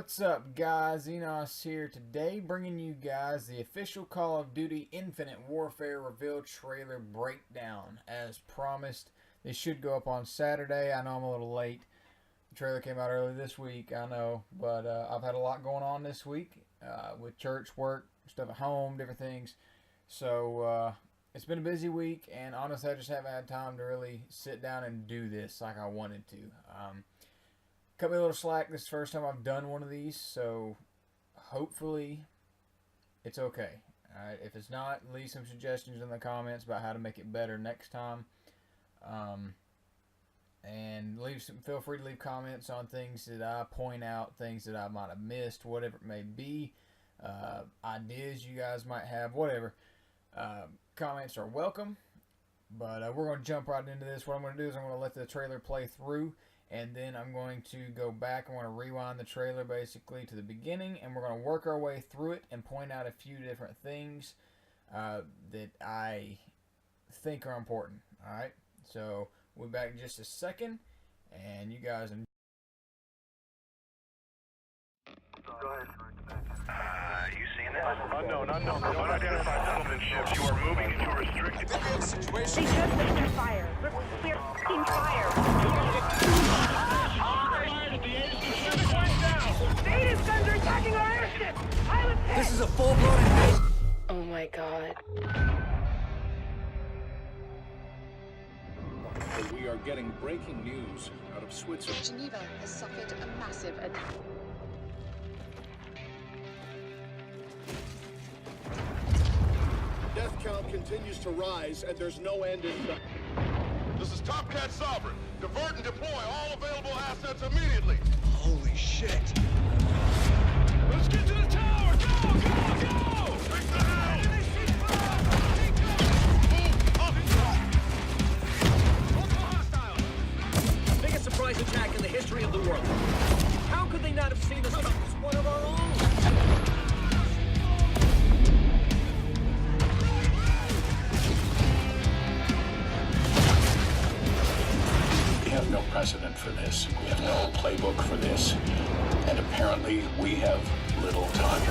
What's up, guys? Enos here today, bringing you guys the official Call of Duty Infinite Warfare reveal trailer breakdown. As promised, this should go up on Saturday. I know I'm a little late. The trailer came out early this week, I know, but I've had a lot going on this week with church, work, stuff at home, different things. So it's been a busy week, and honestly, I just haven't had time to really sit down and do this like I wanted to. Cut me a little slack. This is the first time I've done one of these, so hopefully it's okay. Alright, if it's not, leave some suggestions in the comments about how to make it better next time. And feel free to leave comments on things that I point out, things that I might have missed, whatever it may be. Ideas you guys might have, whatever. Comments are welcome. But we're going to jump right into this. What I'm going to do is I'm going to let the trailer play through, and then I'm going to go back. I'm going to rewind the trailer basically to the beginning, and we're going to work our way through it and point out a few different things that I think are important. Alright, so we'll be back in just a second, and you guys enjoy. Go ahead. You seen this? Unknown. Unidentified settlement ships. You are moving into a restricted They situation. just opened fire. We're f***ing fire. Native guns are attacking our airship. Pilot hit. This is a full-blown invasion. Oh my god. We are getting breaking news out of Switzerland. Geneva has suffered a massive attack. Death count continues to rise, and there's no end in sight. This is Top Cat Sovereign. Divert and deploy all available assets immediately. Holy shit. Let's get to the tower. Go! Take the house. Biggest surprise attack in the history of the world. How could they not have seen us coming? It's one of our own. We have no precedent for this. We have no playbook for this. And apparently, we have little time.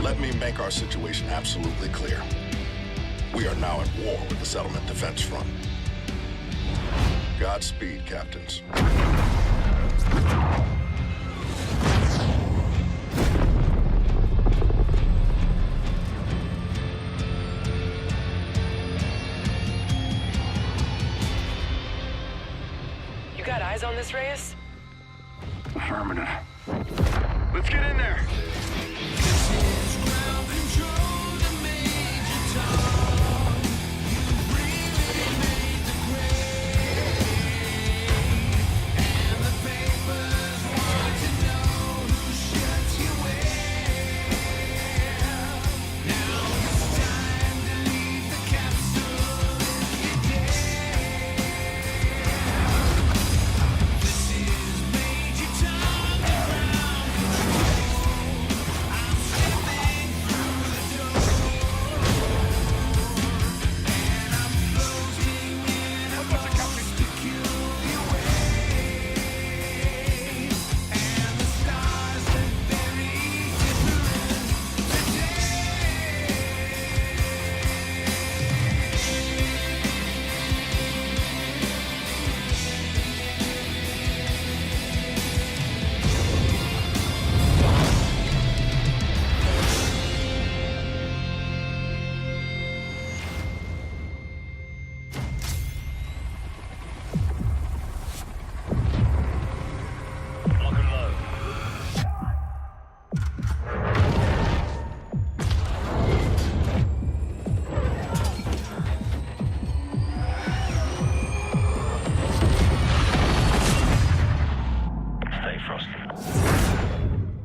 Let me make our situation absolutely clear. We are now at war with the Settlement Defense Front. Godspeed, captains. You got eyes on this, Reyes? Affirmative. Let's get in there.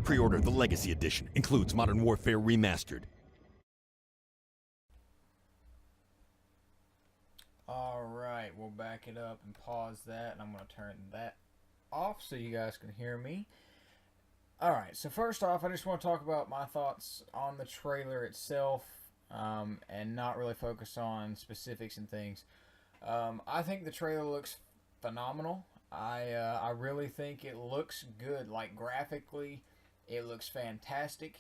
Pre-order the Legacy Edition. Includes Modern Warfare Remastered. Alright, we'll back it up and pause that, and I'm going to turn that off so you guys can hear me. Alright, so first off, I just want to talk about my thoughts on the trailer itself, and not really focus on specifics and things. I think the trailer looks phenomenal. I really think it looks good. Like, graphically, it looks fantastic.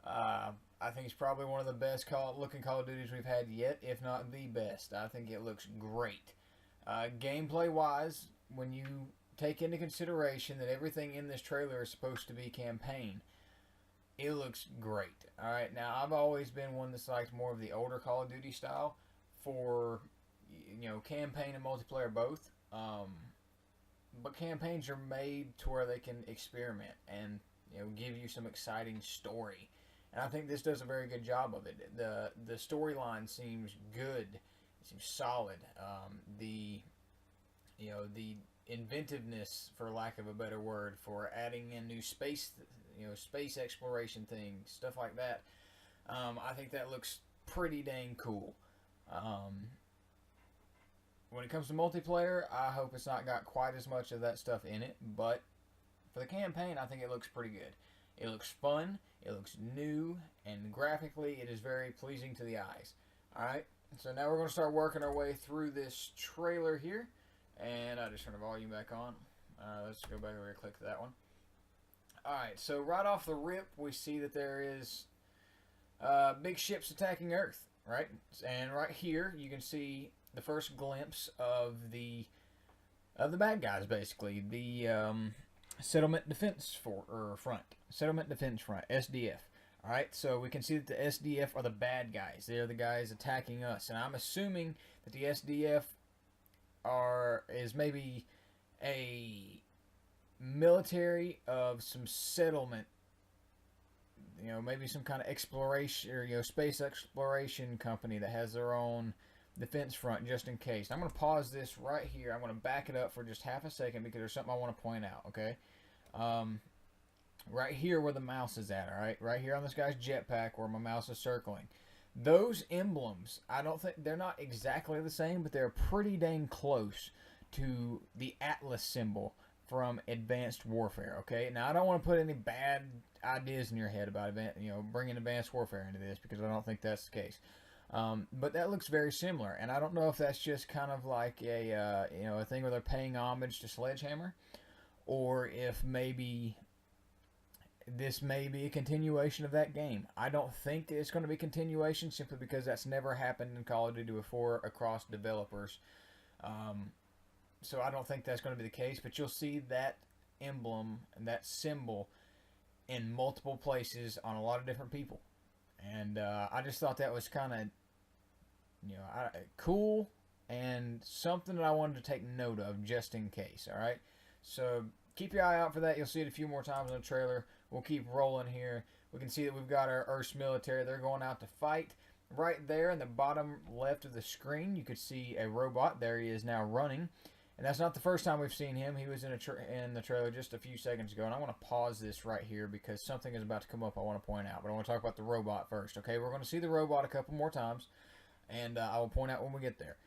I think it's probably one of the best looking Call of Duties we've had yet, if not the best. I think it looks great. Gameplay-wise, when you take into consideration that everything in this trailer is supposed to be campaign, it looks great. Alright, now I've always been one that's liked more of the older Call of Duty style for, you know, campaign and multiplayer both. But campaigns are made to where they can experiment and, you know, give you some exciting story. And I think this does a very good job of it. The storyline seems good. It seems solid. The inventiveness, for lack of a better word, for adding in new space, space exploration things, stuff like that. I think that looks pretty dang cool. When it comes to multiplayer, I hope it's not got quite as much of that stuff in it, but for the campaign, I think it looks pretty good. It looks fun, it looks new, and graphically, it is very pleasing to the eyes. Alright, so now we're going to start working our way through this trailer here, and I just turn the volume back on. Let's go back over here and click that one. Alright, so right off the rip, we see that there is big ships attacking Earth, right? And right here, you can see the first glimpse of the bad guys, basically. The Settlement Defense Front. Settlement Defense Front, SDF. Alright, so we can see that the SDF are the bad guys. They're the guys attacking us. And I'm assuming that the SDF is maybe a military of some settlement, maybe some kind of exploration, or space exploration company that has their own defense front, just in case. I'm going to pause this right here. I'm going to back it up for just half a second because there's something I want to point out, okay? Right here where the mouse is at, alright? Right here on this guy's jetpack where my mouse is circling. Those emblems, I don't think, they're not exactly the same, but they're pretty dang close to the Atlas symbol from Advanced Warfare, okay? Now, I don't want to put any bad ideas in your head about bringing Advanced Warfare into this, because I don't think that's the case. But that looks very similar, and I don't know if that's just kind of like a thing where they're paying homage to Sledgehammer, or if maybe this may be a continuation of that game. I don't think it's going to be a continuation, simply because that's never happened in Call of Duty before across developers. So I don't think that's going to be the case, but you'll see that emblem and that symbol in multiple places on a lot of different people. And I just thought that was kind of, cool and something that I wanted to take note of just in case, alright? So keep your eye out for that. You'll see it a few more times in the trailer. We'll keep rolling here. We can see that we've got our Earth's military. They're going out to fight. Right there in the bottom left of the screen, you could see a robot. There he is now running. And that's not the first time we've seen him. He was in the trailer just a few seconds ago. And I want to pause this right here because something is about to come up I want to point out. But I want to talk about the robot first. Okay, we're going to see the robot a couple more times. And I will point out when we get there.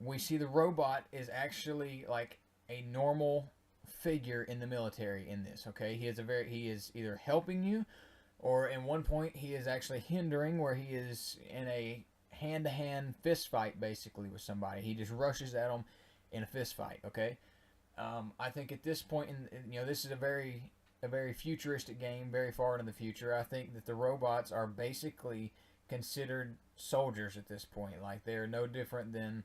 We see the robot is actually like a normal figure in the military in this. Okay, he is either helping you, or in one point he is actually hindering, where he is in a hand-to-hand fist fight basically with somebody. He just rushes at them in a fist fight. Okay, I think at this point this is a very futuristic game, very far into the future. I think that the robots are basically considered soldiers at this point. Like, they're no different than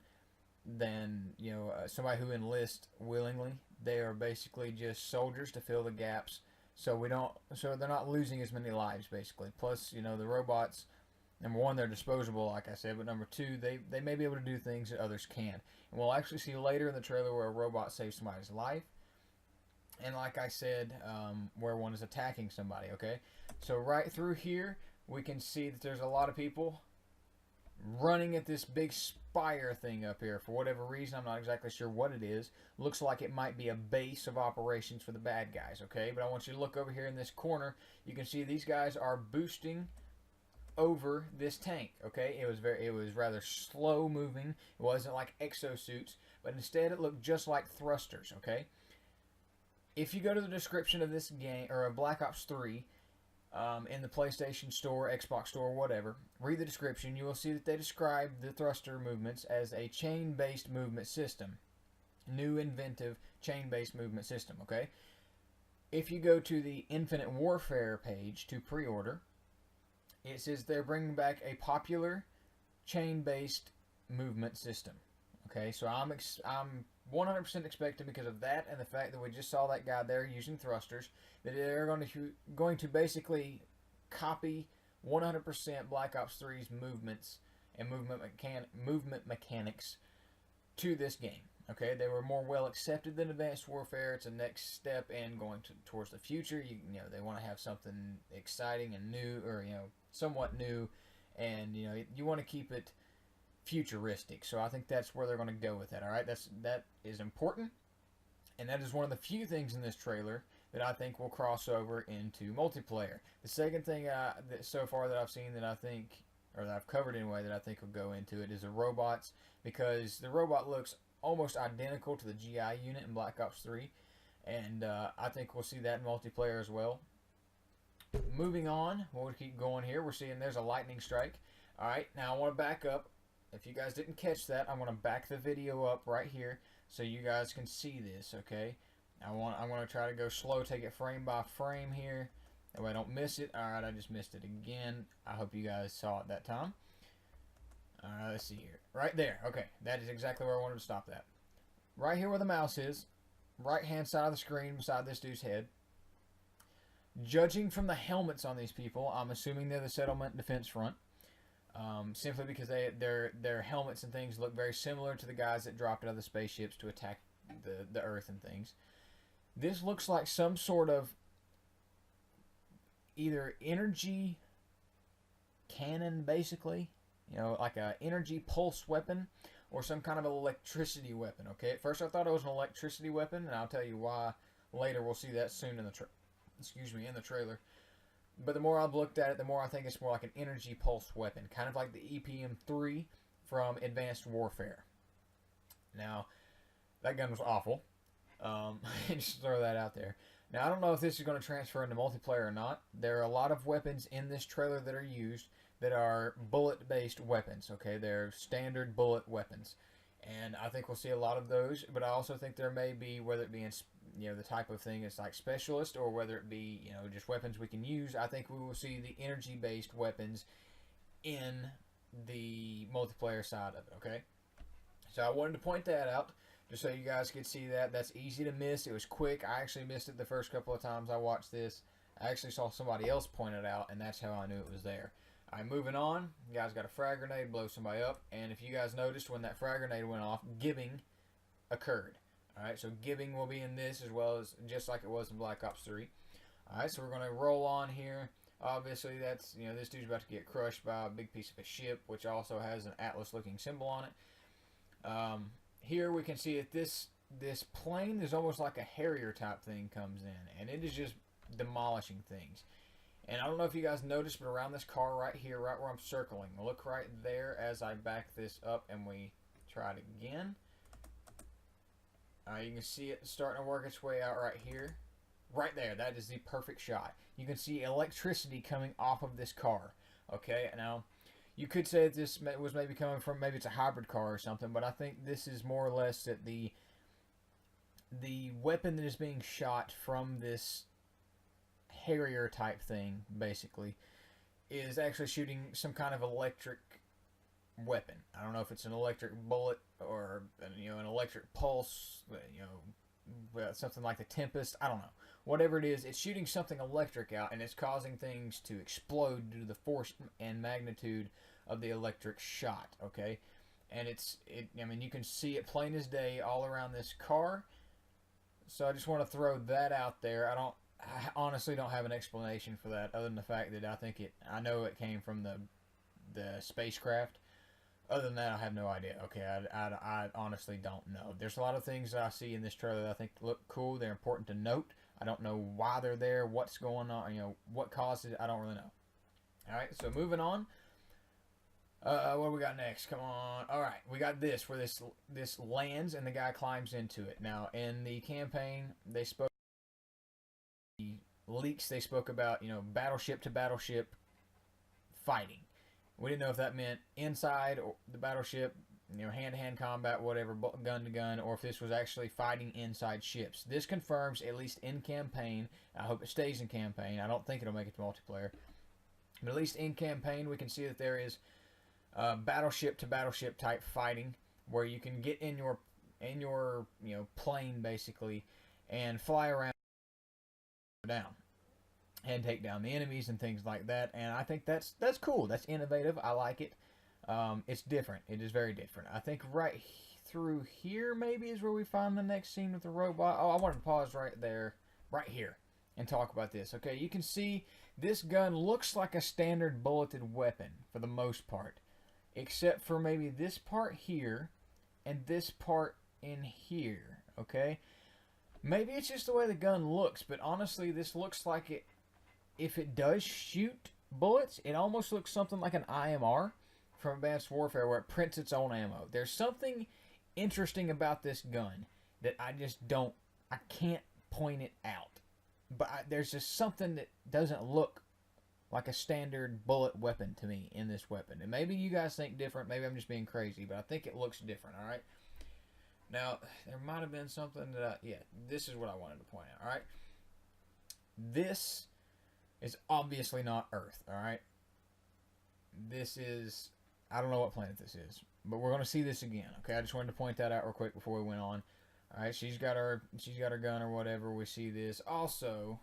somebody who enlists willingly. They are basically just soldiers to fill the gaps, so they're not losing as many lives basically. Plus, the robots, number one, they're disposable, like I said, but number two, they may be able to do things that others can't. And we'll actually see later in the trailer where a robot saves somebody's life, and like I said, where one is attacking somebody. Okay, so right through here we can see that there's a lot of people running at this big spire thing up here. For whatever reason, I'm not exactly sure what it is. Looks like it might be a base of operations for the bad guys, okay? But I want you to look over here in this corner. You can see these guys are boosting over this tank, okay? It was rather slow moving. It wasn't like exosuits, but instead it looked just like thrusters, okay? If you go to the description of this game, or Black Ops 3, in the PlayStation Store, Xbox Store, whatever, read the description. You will see that they describe the thruster movements as a chain-based movement system. new inventive chain-based movement system, okay? If you go to the Infinite Warfare page to pre-order, it says they're bringing back a popular chain-based movement system. Okay, so I'm 100% expecting, because of that and the fact that we just saw that guy there using thrusters, that they're going to basically copy 100% Black Ops 3's movements and movement mechanics to this game. Okay, they were more well accepted than Advanced Warfare. It's a next step in going towards the future. You know, they want to have something exciting and new, or somewhat new, and you want to keep it futuristic. So I think that's where they're going to go with that. All right, that is important, and that is one of the few things in this trailer that I think will cross over into multiplayer. The second thing that so far that I've seen that I think, or that I've covered anyway, that I think will go into it is the robots, because the robot looks almost identical to the GI unit in Black Ops 3, and I think we'll see that in multiplayer as well. Moving on, we'll keep going here. We're seeing there's a lightning strike. Alright, now I want to back up. If you guys didn't catch that, I'm going to back the video up right here so you guys can see this, okay? I'm going to try to go slow, take it frame by frame here. That way I don't miss it. Alright, I just missed it again. I hope you guys saw it that time. Alright, let's see here. Right there. Okay, that is exactly where I wanted to stop that. Right here where the mouse is, right hand side of the screen beside this dude's head. Judging from the helmets on these people, I'm assuming they're the Settlement Defense Front. Simply because their helmets and things look very similar to the guys that dropped out of the spaceships to attack the Earth and things. This looks like some sort of either energy cannon, basically. Like an energy pulse weapon, or some kind of electricity weapon, okay? At first I thought it was an electricity weapon, and I'll tell you why later. We'll see that soon in the trailer. But the more I've looked at it, the more I think it's more like an energy pulse weapon, kind of like the EPM-3 from Advanced Warfare. Now, that gun was awful. Just throw that out there. Now, I don't know if this is going to transfer into multiplayer or not. There are a lot of weapons in this trailer that are used that are bullet-based weapons, okay? They're standard bullet weapons. And I think we'll see a lot of those, but I also think there may be, whether it be in, the type of thing it's like specialist, or whether it be, just weapons we can use, I think we will see the energy-based weapons in the multiplayer side of it, okay? So I wanted to point that out, just so you guys could see that. That's easy to miss. It was quick. I actually missed it the first couple of times I watched this. I actually saw somebody else point it out, and that's how I knew it was there. Alright, moving on. You guys got a frag grenade, blow somebody up. And if you guys noticed, when that frag grenade went off, gibbing occurred. Alright, so gibbing will be in this as well, as just like it was in Black Ops 3. Alright, so we're going to roll on here. Obviously, that's, this dude's about to get crushed by a big piece of a ship, which also has an Atlas-looking symbol on it. Here we can see that this plane is almost like a Harrier type thing comes in, and it is just demolishing things. And I don't know if you guys noticed, but around this car right here, right where I'm circling, look right there as I back this up and we try it again. You can see it starting to work its way out right here. Right there, that is the perfect shot. You can see electricity coming off of this car. Okay, now, you could say that this was maybe coming from, maybe it's a hybrid car or something, but I think this is more or less that the weapon that is being shot from this Harrier type thing, basically, is actually shooting some kind of electric weapon. I don't know if it's an electric bullet or an electric pulse, something like the Tempest. I don't know. Whatever it is, it's shooting something electric out, and it's causing things to explode due to the force and magnitude of the electric shot. Okay, and I mean, you can see it plain as day all around this car. So I just want to throw that out there. I honestly don't have an explanation for that, other than the fact that I know it came from the spacecraft. Other than that, I have no idea. Okay, I honestly don't know. There's a lot of things that I see in this trailer that I think look cool. They're important to note. I don't know why they're there, what's going on, what caused it. I don't really know. Alright, so moving on. What do we got next? Come on. Alright, we got this, where this lands and the guy climbs into it. Now, in the campaign, they spoke leaks, they spoke about, battleship to battleship fighting. We didn't know if that meant inside or the battleship, hand-to-hand combat, whatever, gun-to-gun, or if this was actually fighting inside ships. This confirms, at least in campaign, I hope it stays in campaign. I don't think it'll make it to multiplayer. But at least in campaign, we can see that there is battleship-to-battleship type fighting, where you can get in your plane, basically, and fly around down and take down the enemies and things like that. And I think that's cool. That's innovative. I like it. It's different. It is very different. I think right through here maybe is where we find the next scene with the robot. Oh, I wanted to pause right there, right here, and talk about this. Okay, you can see this gun looks like a standard bulleted weapon for the most part, except for maybe this part here and this part in here. Okay, maybe it's just the way the gun looks, but honestly, this looks like it. If it does shoot bullets, it almost looks something like an IMR from Advanced Warfare, where it prints its own ammo. There's something interesting about this gun that I can't point it out. But there's just something that doesn't look like a standard bullet weapon to me in this weapon. And maybe you guys think different. Maybe I'm just being crazy, but I think it looks different, all right? Now, there might have been something that this is what I wanted to point out, all right? This is obviously not Earth, all right? This is, I don't know what planet this is, but we're going to see this again, okay? I just wanted to point that out real quick before we went on. All right, she's got her gun or whatever. We see this. Also,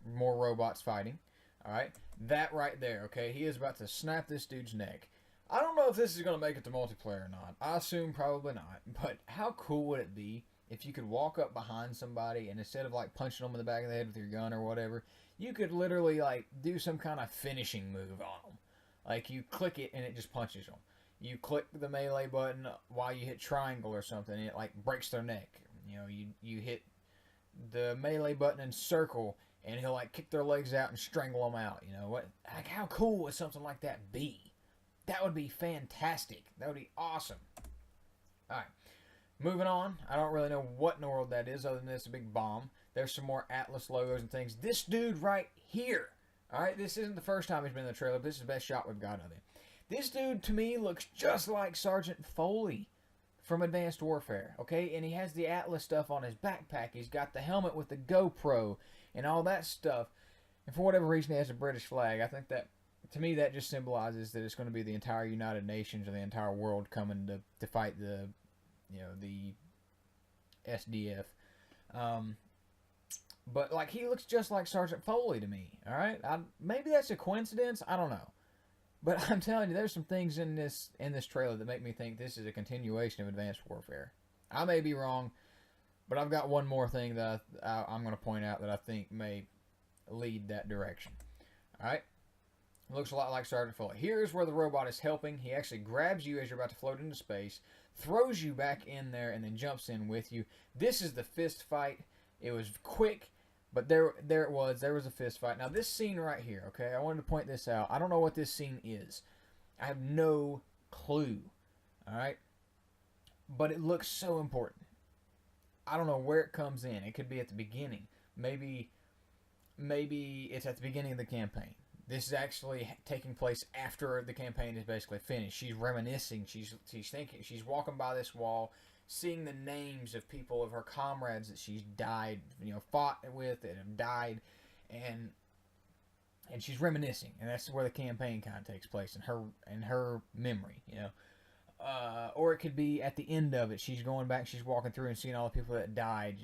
more robots fighting. All right, that right there, okay? He is about to snap this dude's neck. I don't know if this is going to make it to multiplayer or not. I assume probably not, but how cool would it be if you could walk up behind somebody and instead of like punching them in the back of the head with your gun or whatever, you could literally like do some kind of finishing move on them. Like you click it and it just punches them. You click the melee button while you hit triangle or something and it like breaks their neck. You know, you hit the melee button and circle and he'll like kick their legs out and strangle them out. You know what? Like how cool would something like that be? That would be fantastic. That would be awesome. All right. Moving on, I don't really know what in the world that is other than it's a big bomb. There's some more Atlas logos and things. This dude right here, all right, this isn't the first time he's been in the trailer, but this is the best shot we've got of him. This dude, to me, looks just like Sergeant Foley from Advanced Warfare, okay? And he has the Atlas stuff on his backpack. He's got the helmet with the GoPro and all that stuff. And for whatever reason, he has a British flag. I think that, to me, that just symbolizes that it's going to be the entire United Nations and the entire world coming to fight the SDF. But like he looks just like Sergeant Foley to me. All right, maybe that's a coincidence. I don't know, but I'm telling you, there's some things in this trailer that make me think this is a continuation of Advanced Warfare. I may be wrong, but I've got one more thing that I'm going to point out that I think may lead that direction. All right. Looks a lot like Sergeant Foley. Here's where the robot is helping. He actually grabs you as you're about to float into space, throws you back in there, and then jumps in with you. This is the fist fight. It was quick, but there it was. There was a fist fight. Now, this scene right here, okay, I wanted to point this out. I don't know what this scene is. I have no clue, all right? But it looks so important. I don't know where it comes in. It could be at the beginning. Maybe it's at the beginning of the campaign. This is actually taking place after the campaign is basically finished. She's reminiscing. She's thinking. She's walking by this wall, seeing the names of people of her comrades that she's died, fought with and have died, and she's reminiscing. And that's where the campaign kind of takes place in her memory, Or it could be at the end of it. She's going back. She's walking through and seeing all the people that died.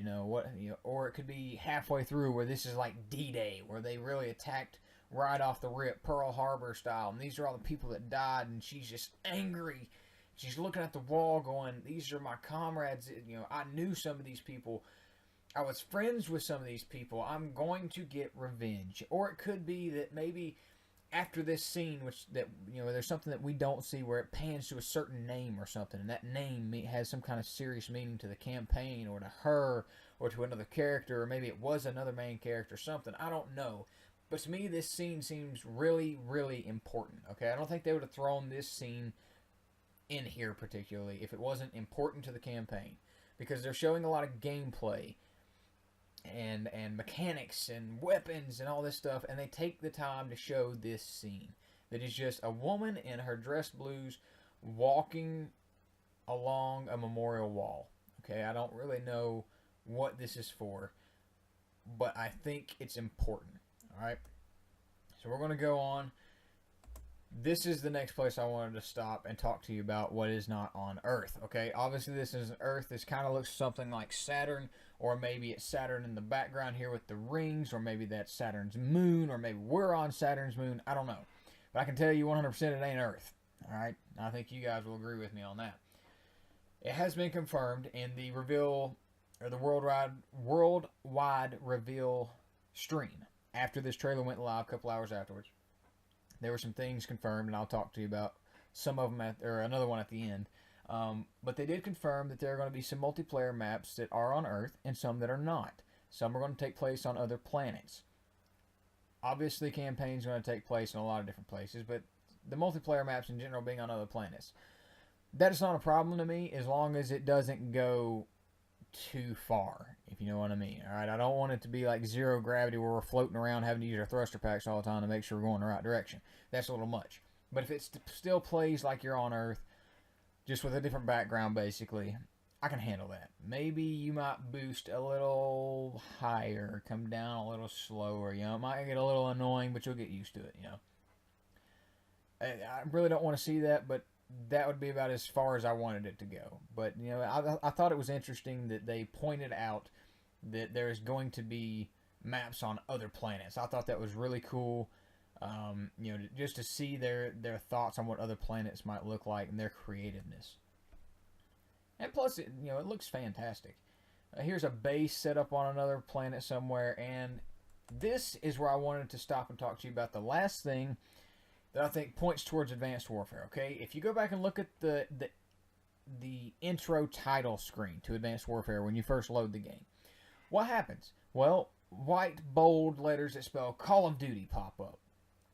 Or it could be halfway through where this is like D-Day, where they really attacked right off the rip, Pearl Harbor style, and these are all the people that died, and she's just angry. She's looking at the wall going, these are my comrades. I knew some of these people. I was friends with some of these people. I'm going to get revenge. Or it could be that maybe after this scene, there's something that we don't see where it pans to a certain name or something, and that name has some kind of serious meaning to the campaign or to her or to another character, or maybe it was another main character or something. I don't know. But to me, this scene seems really, really important, okay? I don't think they would have thrown this scene in here particularly if it wasn't important to the campaign, because they're showing a lot of gameplay and mechanics and weapons and all this stuff, and they take the time to show this scene that is just a woman in her dress blues walking along a memorial wall. Okay, I don't really know what this is for, but I think it's important. All right, so we're going to go on. This is the next place I wanted to stop and talk to you about what is not on Earth. Okay, obviously this isn't Earth. This kind of looks something like Saturn, or maybe it's Saturn in the background here with the rings, or maybe that's Saturn's moon, or maybe we're on Saturn's moon. I don't know, but I can tell you 100% it ain't Earth. All right, I think you guys will agree with me on that. It has been confirmed in the reveal, or the worldwide reveal stream after this trailer went live a couple hours afterwards. There were some things confirmed, and I'll talk to you about some of them, or another one at the end. But they did confirm that there are going to be some multiplayer maps that are on Earth and some that are not. Some are going to take place on other planets. Obviously, campaigns are going to take place in a lot of different places, but the multiplayer maps in general being on other planets. That is not a problem to me as long as it doesn't go too far, if you know what I mean. All right, I don't want it to be like zero gravity where we're floating around having to use our thruster packs all the time to make sure we're going the right direction. That's a little much. But if it still plays like you're on Earth, just with a different background basically, I can handle that. Maybe you might boost a little higher, come down a little slower. You know, it might get a little annoying, but you'll get used to it, you know. I really don't want to see that, but that would be about as far as I wanted it to go. But, you know, I thought it was interesting that they pointed out that there's going to be maps on other planets. I thought that was really cool, you know, just to see their thoughts on what other planets might look like and their creativeness. And plus, it looks fantastic. Here's a base set up on another planet somewhere, and this is where I wanted to stop and talk to you about the last thing that I think points towards Advanced Warfare. Okay, if you go back and look at the intro title screen to Advanced Warfare when you first load the game, what happens? Well, white bold letters that spell Call of Duty pop up,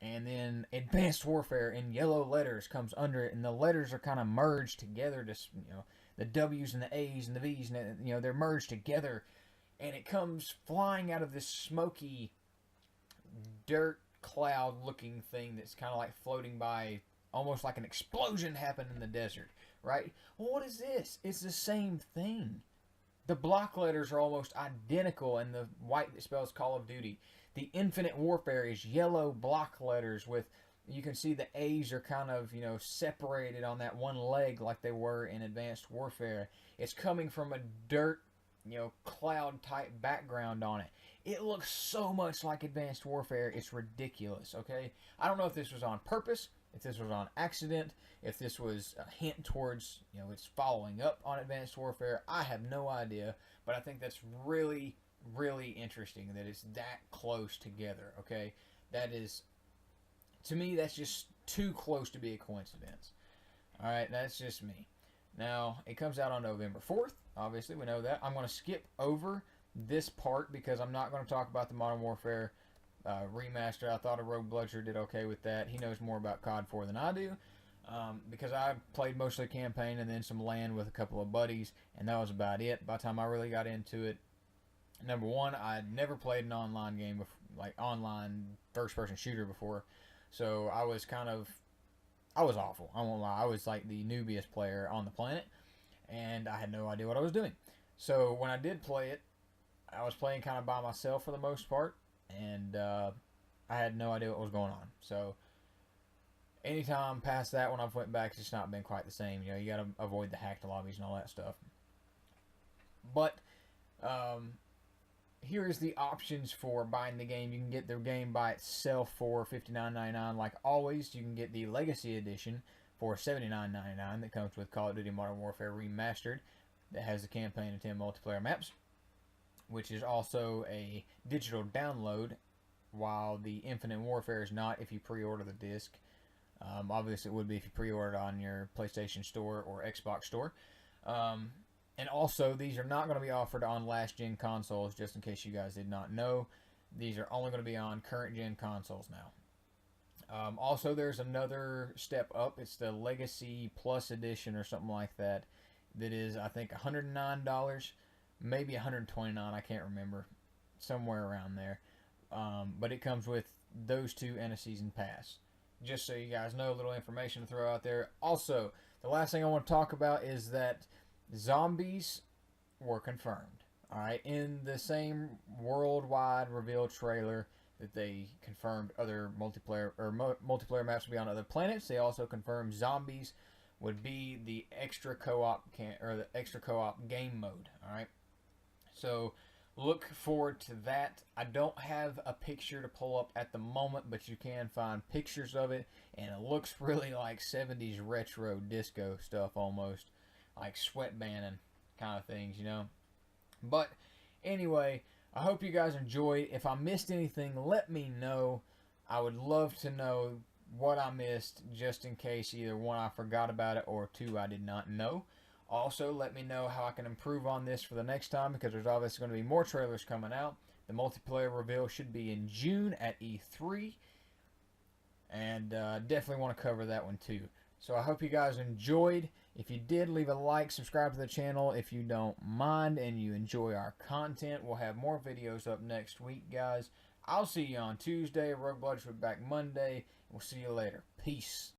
and then Advanced Warfare in yellow letters comes under it, and the letters are kind of merged together. Just the W's and the A's and the V's, and they're merged together, and it comes flying out of this smoky dirt cloud looking thing that's kind of like floating by, almost like an explosion happened in the desert, right? Well, what is this? It's the same thing. The block letters are almost identical, and the white that spells Call of Duty. The Infinite Warfare is yellow block letters with, you can see the A's are kind of, separated on that one leg like they were in Advanced Warfare. It's coming from a dirt, cloud type background on it. It looks so much like Advanced Warfare, it's ridiculous, okay? I don't know if this was on purpose, if this was on accident, if this was a hint towards, it's following up on Advanced Warfare. I have no idea, but I think that's really, really interesting that it's that close together, okay? That is, to me, that's just too close to be a coincidence. Alright, that's just me. Now, it comes out on November 4th, obviously, we know that. I'm going to skip over this part because I'm not going to talk about the Modern Warfare remaster. I thought a Rogue Bloodsher did okay with that. He knows more about COD 4 than I do, because I played mostly campaign and then some LAN with a couple of buddies, and that was about it. By the time I really got into it, number one, I'd never played an online game, like online first-person shooter before, so I was awful. I won't lie. I was like the newbiest player on the planet, and I had no idea what I was doing. So when I did play it, I was playing kind of by myself for the most part, and I had no idea what was going on. So anytime past that, when I've went back, it's just not been quite the same. You got to avoid the hacked lobbies and all that stuff. But here is the options for buying the game. You can get the game by itself for $59.99. Like always, you can get the Legacy Edition for $79.99 that comes with Call of Duty Modern Warfare Remastered, that has the campaign and 10 multiplayer maps, which is also a digital download, while the Infinite Warfare is not if you pre-order the disc. Obviously, it would be if you pre-order it on your PlayStation Store or Xbox Store. And also, these are not going to be offered on last-gen consoles, just in case you guys did not know. These are only going to be on current-gen consoles now. Also, there's another step up. It's the Legacy Plus Edition or something like that. That is, I think, $109, maybe $129, I can't remember. Somewhere around there. But it comes with those two and a season pass. Just so you guys know, a little information to throw out there. Also, the last thing I want to talk about is that zombies were confirmed. Alright, in the same worldwide reveal trailer that they confirmed other multiplayer multiplayer maps would be on other planets, they also confirmed zombies would be the extra co-op game mode. Alright, so look forward to that. I don't have a picture to pull up at the moment, but you can find pictures of it, and it looks really like 70s retro disco stuff, almost like sweatbanding kind of things, you know. But anyway, I hope you guys enjoyed. If I missed anything, let me know. I would love to know what I missed, just in case either one, I forgot about it, or two, I did not know. Also, let me know how I can improve on this for the next time, because there's obviously going to be more trailers coming out. The multiplayer reveal should be in June at E3, and definitely want to cover that one too. So I hope you guys enjoyed. If you did, leave a like, subscribe to the channel if you don't mind and you enjoy our content. We'll have more videos up next week, guys. I'll see you on Tuesday. Rogue Bloods will be back Monday. We'll see you later. Peace.